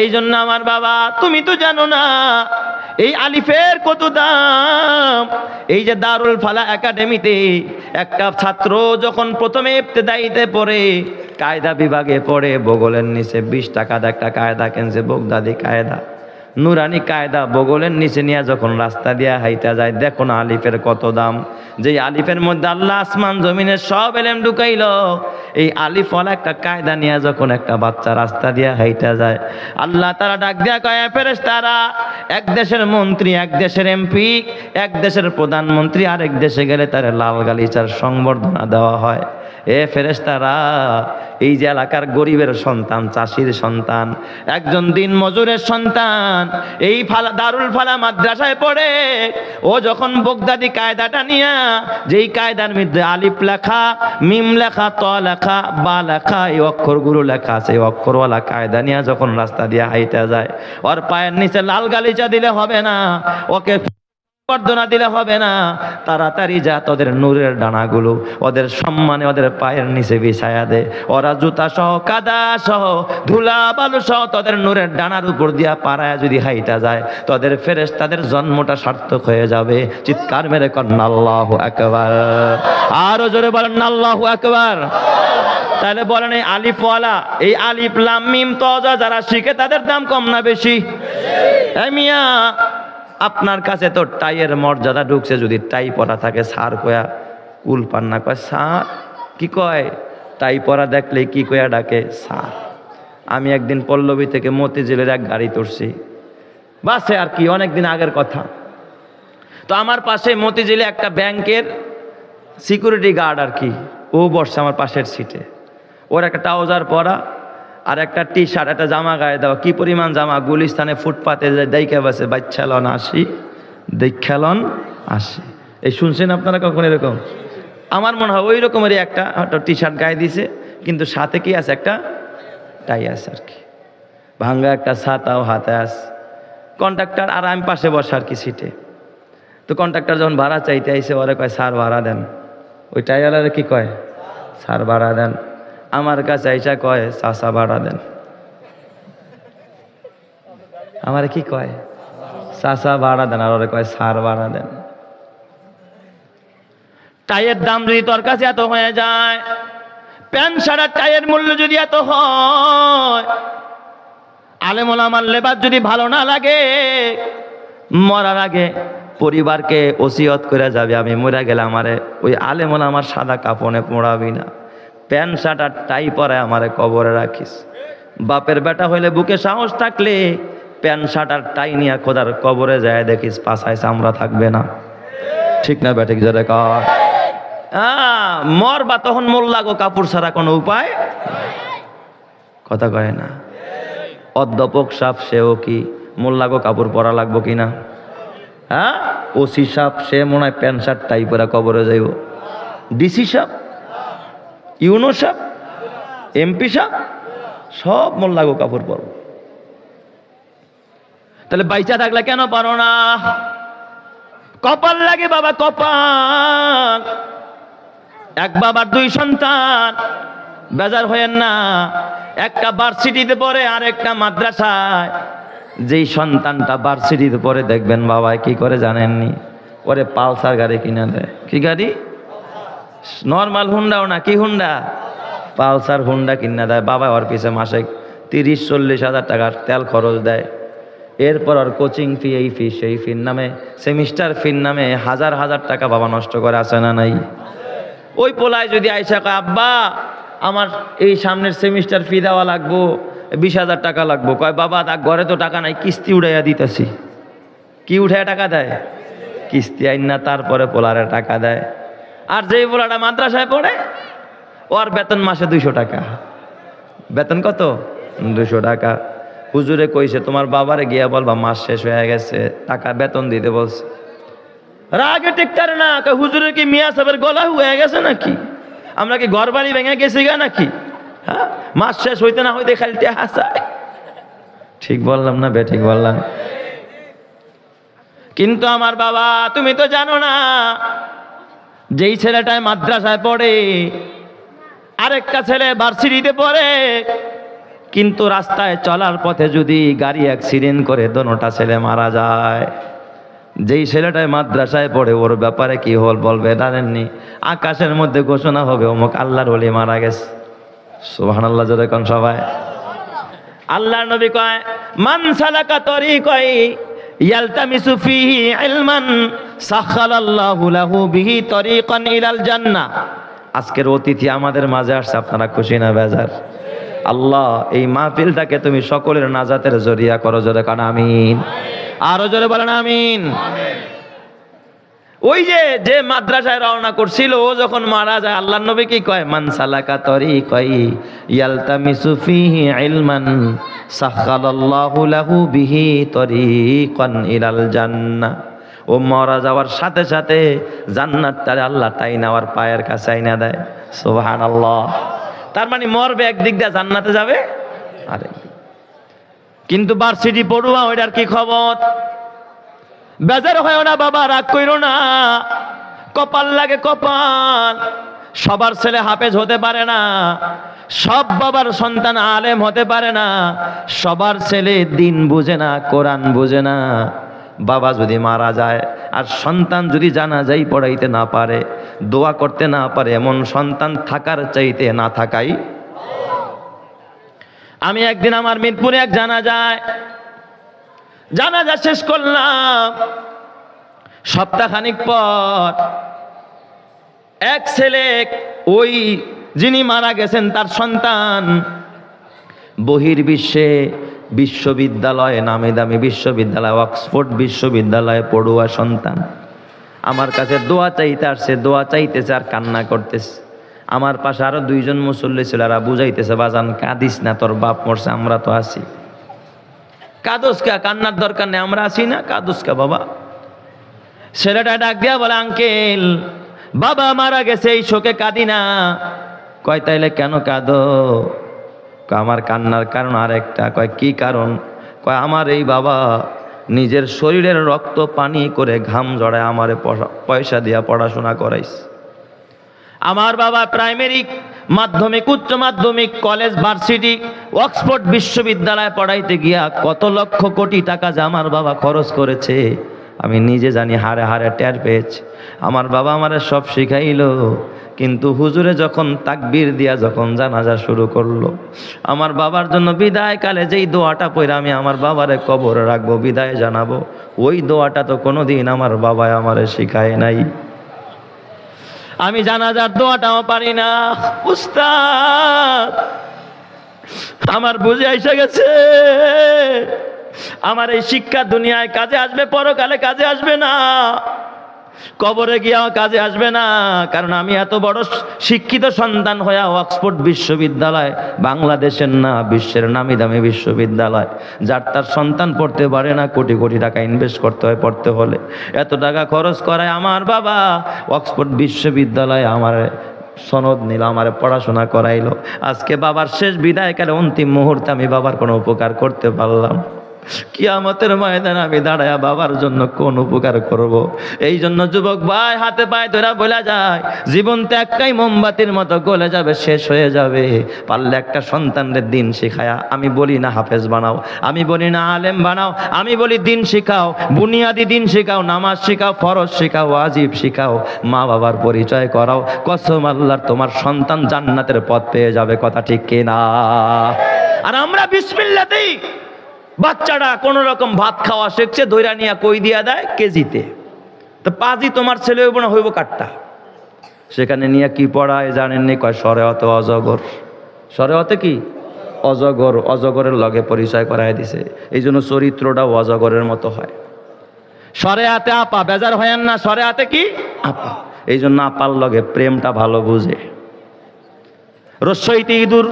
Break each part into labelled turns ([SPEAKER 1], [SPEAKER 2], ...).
[SPEAKER 1] এই জন্য আমার বাবা, তুমি তো জানো না এই আলিফের কত দাম। এই যে দারুল ফালা একাডেমিতে একটা ছাত্র যখন প্রথমে ইবতেদাইতে পড়ে, কায়দা বিভাগে পড়ে, বগলের নিচে 20 টাকা দিয়ে একটা কায়দা কিনছে, বগদাদি কায়দা, নুরানি কায়দা, বগলের নিচে নিয়ে যখন রাস্তা দিয়ে হাইটা যায়, দেখো না আলিফের কত দাম। যে আলিফের মধ্যে আল্লাহ আসমান জমিনের সব এলেম ঢুকাইল, এই আলিফওয়ালা একটা কায়দা নিয়ে যখন একটা বাচ্চা রাস্তা দিয়ে হাইটা যায়, আল্লাহ তারা ডাক দিয়া কয়, ফেরেশতারা, এক দেশের মন্ত্রী, এক দেশের এমপি, এক দেশের প্রধানমন্ত্রী আরেক দেশে গেলে তার লাল গালিচার সংবর্ধনা দেওয়া হয়। এ ফেরেশতারা, এই যে এলাকার গরিবের সন্তান, চাষির সন্তান, একজন দিন মজুরের সন্তান, এই দারুল ফালা মাদ্রাসায় পড়ে, ও যখন বগদাদি কায়দাটা নিয়া, যেই কায়দার মধ্যে আলিফ লেখা, মিম লেখা, ত লেখা, বা লেখা, এই অক্ষরগুলো লেখা আছে, এই অক্ষরওয়ালা কায়দা নিয়ে যখন রাস্তা দিয়ে হাইটা যায়, ওর পায়ের নিচে লাল গালিচা দিলে হবে না, ওকে বর্ধনা দিলে হবে না, তাড়াতাড়ি যা তোদের নূরের ডানাগুলো ওদের সম্মানে ওদের পায়ের নিচে বিছায়া দে। ওরা জুতা সহ, কাদা সহ, ধুলা বালু সহ তোদের নূরের ডানার উপর দিয়া পাড়ায় যদি হাইটা যায়, তোদের ফেরেশতাদের জন্মটা সার্থক হয়ে যাবে। চিৎকার মেরে কন্যা আল্লাহু আকবার। আরো জোরে বলেন আল্লাহু আকবার। তাহলে বলেন, এই আলিফওয়ালা, এই আলিফ লাম মিম ত জা যারা শিখে তাদের দাম কম না বেশি? এই মিয়া, আপনার কাছে তো টাইয়ের মর্যাদা ঢুকছে, যদি টাই পরা থাকে স্যার কয়া উল পান্না কয় স্যার, কি কয় টাই পরা দেখলে কি কয়া ডাকে স্যার। আমি একদিন পল্লবী থেকে মতিঝিলের এক গাড়ি তুলছি বাসে, আর কি অনেকদিন আগের কথা। তো আমার পাশে মতিঝিলে একটা ব্যাংকের সিকিউরিটি গার্ড আর কি, ও বসছে আমার পাশের সিটে। ওর একটা ট্রাউজার পরা আর একটা টি শার্ট, একটা জামা গায়ে দেওয়া, কি পরিমাণ জামা, গুলিস্তানে ফুটপাতে যায় দেখে বসে, বাচ্চালন আসি, দেখালন আসি। এই শুনছেন আপনারা কখন এরকম? আমার মনে হয় ওই রকমেরই একটা টি শার্ট গায়ে দিছে, কিন্তু সাথে কি আছে, একটা টাই আছে আর কি, ভাঙ্গা একটা ছাতাও হাতে আছে। কন্ট্রাক্টর আর আমি পাশে বসে আর কি সিটে। তো কন্ট্রাক্টর যখন ভাড়া চাইতে আইসে, ওরে কয় স্যার ভাড়া দেন। ওই টাইওয়ালারে কি কয়, স্যার ভাড়া দেন। আমার কাছে আইসা কয় চাচা ভাড়া দেন। আমার কি কয়, চাচা ভাড়া দেন, আর ওরে কয় স্যার ভাড়া দেন। টাইয়ের দাম যদি তোর কাছে এত হয়ে যায়, প্যান্ট শার্টের টাইয়ের মূল্য যদি এত হয়, আলেম ওলামার লেবাস যদি ভালো না লাগে, মরার আগে পরিবারকে ওসিয়ত করে যাবে, আমি মরে গেলে আমারে ওই আলেম ওলামার সাদা কাপড়ে পোড়াবি না, প্যান্ট শার্ট আর টাই পরে আমারে কবরে রাখিস। বাপের বেটা হইলে বুকে সাহস থাকলে প্যান্ট শার্ট আর টাই নিয়ে খোদার কবরে যায় দেখিস, পাছায় চামড়া থাকবে না। ঠিক না বেঠিক? যারা কয় মরবা তখন মোল্লা গো, কাপড় ছাড়া কোনো উপায়, কথা কয় না। অধ্যাপক সাপ সেও কি মোল্লা গো কাপড় পরা লাগবো কিনা? হ্যাঁ, ওসি সাপ সে মনে হয় প্যান্ট শার্ট টাই পরা কবরে যাইব। ডিসি সাপ, ইউনো সাপ, এমপি সাপ, সব মোল্লা গো কাপড় পরব। তাহলে বাইচা থাকলে কেন পারো না? কপাল লাগে বাবা, কপাল। এক বাবার দুই সন্তান, বেজার হয়েন না। একটা ভার্সিটিতে পড়ে আর একটা মাদ্রাসায়। যেই সন্তানটা ভার্সিটিতে পড়ে দেখবেন বাবা কি করে জানেননি, ওরে পালসার গাড়ি কিনা দেয়। কি গাড়ি? নর্মাল হুন্ডাও না, কি হুন্ডা? পালসার হুন্ডা কিনা দেয় বাবা। ওর পিছে মাসে 30-40 হাজার টাকার তেল খরচ দেয়। এরপর ওর কোচিং ফি, এই ফি সেই ফির নামে, সেমিস্টার ফির নামে হাজার হাজার টাকা বাবা নষ্ট করে, আছে না নাই? ওই পোলায় যদি আইসা কয় আব্বা আমার এই সামনের সেমিস্টার ফি দেওয়া লাগবো, 20,000 টাকা লাগবো, কয় বাবা তা ঘরে তো টাকা নাই, কিস্তি উঠাইয়া দিতেছি। কি উঠাইয়া টাকা দেয়? কিস্তি আইন না, তারপরে পোলারে টাকা দেয়। আর যেই পোলাটা মাদ্রাসায় পড়ে, ওর বেতন মাসে 200 টাকা। বেতন কত? 200 টাকা। হুজুরে কইছে তোমার বাবারে গিয়া বলবা মাস শেষ হয়ে গেছে, টাকা বেতন দিতে বলছে। রাগে টেকতারে না, হুজুরের কি মিয়া সাহেবের গলা হয়ে গেছে নাকি? আমরা কি ঘর বাড়ি ভেঙে গেছি গা নাকি? হ্যাঁ, মাস শেষ হইতে না হইতে খালি হাসায়। ঠিক বললাম না বেঠিক বললাম? কিন্তু আমার বাবা, তুমি তো জানো না, যেই ছেলেটায় মাদ্রাসায় পড়ে, আরেকটা ছেলে ভার্সিটিতে পড়ে, কিন্তু রাস্তায় চলার পথে যদি গাড়ি অ্যাক্সিডেন্ট করে দোনোটা ছেলে মারা যায়, যেই ছেলেটাই মাদ্রাসায় পড়ে ওর ব্যাপারে কি হল বলবে জানেননি? আকাশের মধ্যে ঘোষণা হবে অমুক আল্লাহর ওলি মারা গেছে। সুবহানাল্লাহ জোরে কোন সবাই। আল্লাহর নবী কয়, মান সালাকা তরিকাই ইয়ালতামিসু ফিহি ইলমান সাখালাল্লাহু লাহু বিহি তরিকান ইলাল জান্নাহ। আজকের অতিথি আমাদের মাঝে আসছে, আপনারা খুশি না বেজার? আল্লাহ এই মাহফিলটাকে তুমি সকলের নাজাতের জরিয়া করো, জোরে কান আমিন। আরো জোরে বলেন আমিন। ওই যে মাদ্রাসায় রওনা করছিল ও যখন মারা যায়, আল্লাহর নবী কি কয়? মান সালাকা তরিকাই ইয়ালতামিসু ফিহি ইলমান সাখালাল্লাহু লাহু বিহি তরিকান ইলাল জান্নাহ। ও মারা যাওয়ার সাথে সাথে জান্নাতটারে আল্লাহ তাই নেওয়ার পায়ের কাছে আইনা দেয়। সুবহানাল্লাহ। তার মানে মরবে একদিক দিয়ে, জান্নাতে যাবে আরে। কিন্তু ভার্সিটি পড়ুয়া ওইটার কি খবর? বেজার হয় না বাবা, রাগ কইরো না। কপাল লাগে কপাল। সবার ছেলে হাফেজ হতে পারে না, সব বাবার সন্তান আলেম হতে পারে না, সবার ছেলে দিন বুঝে না, কোরআন বুঝে না। বাবা যদি মারা যায় আর সন্তান যদি জানাজাই পড়াইতে না পারে, দোয়া করতে না পারে, এমন সন্তান থাকার চাইতে না থাকাই। আমি একদিন আমার মিরপুরে এক জানাজা শেষ করলাম। সপ্তাহখানিক পর এক ছেলে, ওই যিনি মারা গেছেন তার সন্তান বহির্বিশ্বে বিশ্ববিদ্যালয়ে, নামি দামি বিশ্ববিদ্যালয়, অক্সফোর্ড বিশ্ববিদ্যালয়ে পড়ুয়া সন্তান, আমার কাছে দোয়া চাইতে আসছে, দোয়া চাইতেছে আর কান্না করতেছে। আমার পাশে আরো দুইজন মুসল্লি ছিল, আর বুঝাইতেছে, বাজান কাঁদিস না, তোর বাপ মরছে, আমরা তো আছি। কাঁদোস কা? কান্নার দরকার নেই, আমরা আছি না, কাঁদোস কা বাবা? ছেলেটা ডাক দিয়া বলে, আঙ্কেল বাবা মারা গেছে, এই শোকে কাঁদি না। কয় তাইলে কেন কাঁদো? আমার কান্নার কারণ আরেকটা। কয় কি কারণ? কয় আমার এই বাবা নিজের শরীরের রক্ত পানি করে ঘাম জড়ায় আমারে পয়সা দিয়া পড়াশোনা করাইছে। আমার বাবা প্রাইমারি, মাধ্যমিক, উচ্চ মাধ্যমিক, কলেজ, ভার্সিটি, অক্সফোর্ড বিশ্ববিদ্যালয়ে পড়াইতে গিয়া কত লক্ষ কোটি টাকা যে আমার বাবা খরচ করেছে আমি নিজে জানি, হারে হারে টের পেয়েছি। আমার বাবা আমারে সব শিখাইলো, কিন্তু হুজুরে যখন তাকবীর দিয়া যখন জানাজা শুরু করলো, আমার বাবার জন্য বিদায় কালে যেই দোয়াটা পড়ে আমি আমার বাবারে কবরে রাখবো, বিদায় জানাবো, ওই দোয়াটা তো কোনোদিন আমার বাবাই আমারে শিখায় নাই। আমি জানাজার দোয়াটাও পারি না। উস্তাদ আমার বুঝে এসে গেছে, আমার এই শিক্ষা দুনিয়ায় কাজে আসবে, পরকালে কাজে আসবে না, কবরে গিয়াও কাজে আসবে না। কারণ আমি এত বড় শিক্ষিত সন্তান হইয়া অক্সফোর্ড বিশ্ববিদ্যালয়, বাংলাদেশের না বিশ্বের নামি দামি বিশ্ববিদ্যালয়, যার তার সন্তান পড়তে পারে না, কোটি কোটি টাকা ইনভেস্ট করতে হয় পড়তে হলে, এত টাকা খরচ করায় আমার বাবা অক্সফোর্ড বিশ্ববিদ্যালয়ে আমার সনদ নিল, আমার পড়াশোনা করাইলো। আজকে বাবার শেষ বিদায়কালে অন্তিম মুহূর্তে আমি বাবার কোনো উপকার করতে পারলাম? কিয়ামতের ময়দানে আমি দাঁড়ায়া বাবার জন্য কোন উপকার করব? এই জন্য যুবক ভাই হাতে পায়ে ধরা বলা যায়, জীবন তো একটাই মোমবাতির মতো গলে যাবে, শেষ হয়ে যাবে। পারলে একটা সন্তানদের দিন শিখায়া, আমি বলি না হাফেজ বানাও, আমি বলি না আলেম বানাও, আমি বলি দিন শিখাও, বুনিয়াদি দিন শিখাও, নামাজ শিখাও, ফরজ শিখাও, ওয়াজিব শিখাও, মা বাবার পরিচয় করাও। কসম আল্লাহর তোমার সন্তান জান্নাতের পথ পেয়ে যাবে, কথা ঠিক কিনা? আর আমরা বিসমিল্লাতেই বাচ্চাটা কোন রকম ভাত খাওয়া শিখছে, দইরা নিয়ে কই দিয়া দেয় কেজিতে। তো পাজি তোমার ছেলে হইব না হইব কাটটা? সেখানে নিয়ে কি পড়ায় জানেননি? কয় শরেয়তে অজগর। শরেয়তে কি? অজগর। অজগরের লগে পরিচয় করায় দিছে, এই জন্য চরিত্রটাও অজগরের মতো হয়। শরেয়াতে আপা, বেজার হয়েন না, শরেয়াতে কি? আপা। এই জন্য আপার লগে প্রেমটা ভালো বুঝে। রস্যইতে ইঁদুর,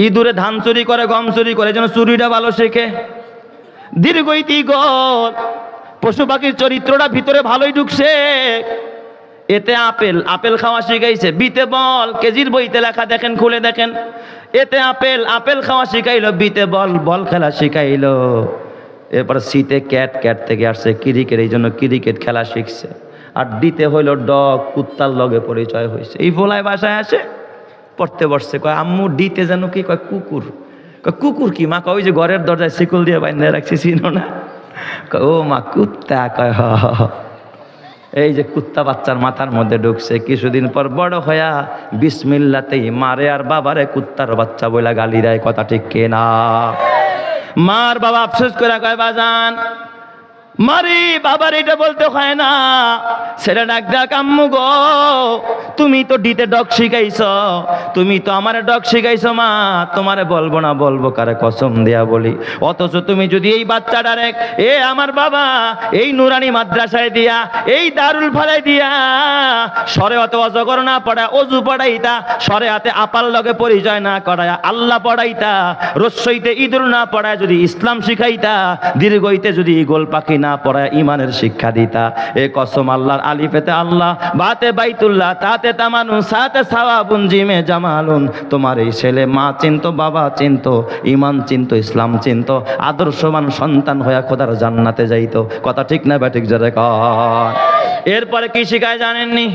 [SPEAKER 1] ইঁদুরে ধান চুরি করে, গম চুরি করে, যেন চুরিটা ভালো শেখে। দীর্ঘইতি গল, পশু পাখির চরিত্রটা ভিতরে ভালোই ঢুকছে। এতে আপেল, আপেল খাওয়া শিখাইছে। বিতে বল, কেজির বইতে লেখা দেখেন, খুলে দেখেন। এতে আপেল, আপেল খাওয়া শিখাইলো। বিতে বল, বল খেলা শিখাইলো। এরপর সিতে ক্যাট, ক্যাট থেকে আসছে ক্রিকেট, এই জন্য ক্রিকেট খেলা শিখছে। আর ডিতে হইল ডগ, কুত্তার লগে পরিচয় হয়েছে। এই ভোলায় বাসায় আসে পড়তে বসছে, কয় আম্মু ডিতে যেন কি? কয় কুকুর। কুকুর কি মা? ওই যে ঘরের দরজায় শিকল দিয়ে বাইন্ধে রাখছি, চিনো না? ও মা কুত্তা। কয় হ। এই যে কুত্তা বাচ্চার মাথার মধ্যে ঢুকছে, কিছুদিন পর বড় হইয়া বিসমিল্লাতেই মারে আর বাবারে কুত্তার বাচ্চা বইলা গালি দেয়। কথা ঠিক কিনা? মার বাবা আফসোস করে কয় বাজান মারি বাবার এটা বলতে হয় না। ছেলে ডাক ডাক আম্মু গো, তুমি তো ডিতে ডগ শিখাইছ, তুমি তো আমারে ডগ শিখাইছ মা, তোমারে বলবো না, বলবো কারে কসম দেয়া বলি। অথচ তুমি যদি এই বাচ্চাটারে আমার বাবা এই নুরানি মাদ্রাসায় দিয়া, এই দারুল ফালায় দিয়া সরে হাতে অজগর না পড়া, অজু পড়াইতা, সরে হাতে আপার লগে পরিচয় না করায় আল্লাহ পড়াইতা, রস্যইতে ইঁদুর না পড়ায় যদি ইসলাম শিখাইতা, দীর্ঘইতে যদি ইগল পাখি না পড়ায় ইমানের শিক্ষা দিতা। এ কসম আল্লাহর, আলিফেতে আল্লাহ, বাতে বাইতুল্লাহ, তাতে তামানুন, সাতে সাওয়াবুন, জিমে জামালুন। তোমার এই ছেলে মা চিনতো, বাবা চিনতো, ইমান চিনতো, ইসলাম চিনতো, আদর্শবান সন্তান হয়ে খোদার জান্নাতে যাইতো। কথা ঠিক না ব্যাঠিক জোরে কর? এরপরে কি শিখায় জানেননি?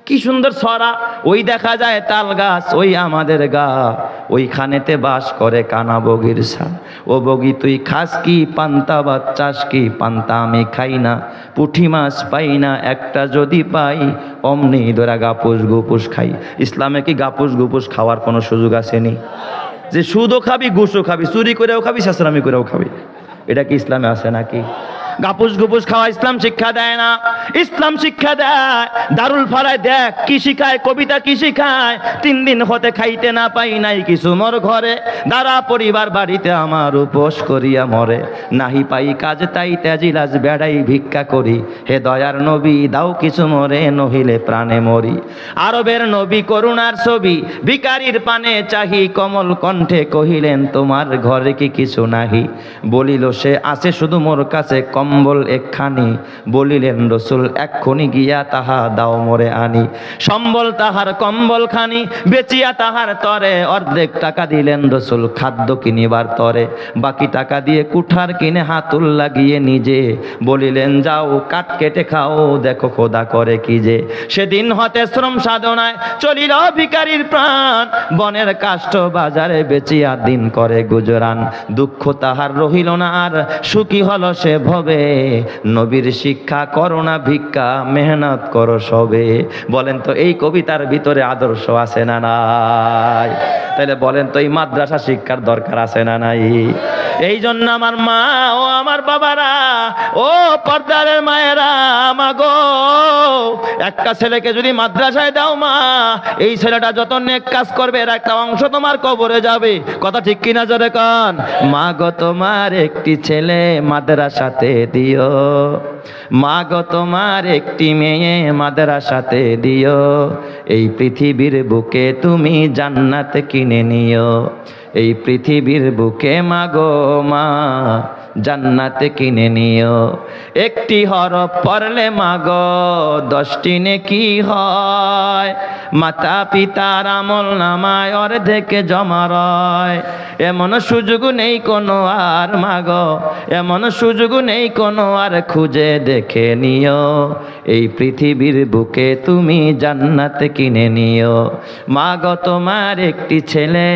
[SPEAKER 1] কি সুন্দর ছড়া। ওই দেখা যায় তাল গাছ, ওই আমাদের গা, ওইখানেতে বাস করে কানা বগির ছা। ও বগি তুই খাস কি পান্তা, ভাত চাস কি পান্তা, আমি খাই না, পুঁটি মাছ পাই না, একটা যদি পাই অমনি ধরা গাপুস গুপুস খাই। ইসলামে কি গাপুস গুপুস খাওয়ার কোনো সুযোগ আসেনি? যে সুদও খাবি, ঘুষও খাবি, চুরি করেও খাবি, শাসরামি করেও খাবি, এটা কি ইসলামে আছে নাকি? গাপুস গুপুস খাওয়া ইসলাম শিক্ষা দেয় না। ইসলাম শিক্ষা দেয় দারুল ফালায় দেখ কি শিখায়, কবিতা কি শিখায়। 3 দিন হতে খাইতে না পাই নাই কিছু মোর ঘরে, দাঁড়া পরিবার বাড়িতে আমার উপোস করিয়া মরে, নাহি পাই কাজ তাই তেজিলাজ বেড়াই ভিক্ষা করি, হে দয়ার নবী দাও কিছু মরে, নহিলে প্রাণে মরি। আরবের নবী করুণার ছবি, ভিখারির পানে চাহি, কমল কণ্ঠে কহিলেন তোমার ঘরে কি কিছু নাহি, বলিল সে আছে শুধু মোর কাছে কম্বল একখানি, বলিলেন রসুল এক্ষুনি গিয়া তাহা দাও মোরে আনি। সম্বল তাহার কম্বল খানি বেচিয়া তাহার তরে, অর্ধেক টাকা দিলেন রসুল খাদ্য কিনিবার তরে, বাকি টাকা দিয়ে কুঠার কিনে হাতুল লাগিয়ে নিজে, বলিলেন যাও কাঠ কেটে খাও, দেখো খোদা করে কি যে। সেদিন হতে শ্রম সাধনায় চলিল ভিখারির প্রাণ, বনের কাষ্ঠ বাজারে বেচিয়া দিন করে গুজরান, দুঃখ তাহার রহিল না আর, সুখী হলো সে ভবে, নবীর শিক্ষা করো না ভিক্ষা, মেহনত করো সবে। বলেন তো এই কবিতার ভিতরে আদর্শ আছে না নাই? তাহলে বলেন তো এই মাদ্রাসা শিক্ষার দরকার আছে না নাই? এই জন্য আমার মা ও আমার বাবারা, ও পর্দারের মায়েরা, মা গো একটা ছেলেকে যদি মাদ্রাসায় দাও মা, এই ছেলেটা যত নেক কাজ করবে এর একটা অংশ তোমার কবরে যাবে। কথা ঠিক কিনা জোরে কান? মা গো তোমার একটি ছেলে মাদ্রাসাতে দিও, মা গো তোমার একটি মেয়ে মাদ্রাসাতে দিও, এই পৃথিবীর বুকে তুমি জান্নাত কিনে নিও, এই পৃথিবীর বুকে মা গো মা জান্নাতে কিনে নিও। একটি হরফ পড়লে মা গো 10টি নেকি হয়, মাতা পিতার আমল নামায় অর্ধেকে জমা রয়, এমন সুযোগ নেই কোনো আর মা গো, এমন সুযোগ নেই কোনো আর, খুঁজে দেখে নিও, এই পৃথিবীর বুকে তুমি জান্নাত কিনে নিও। মা গো তোমার একটি ছেলে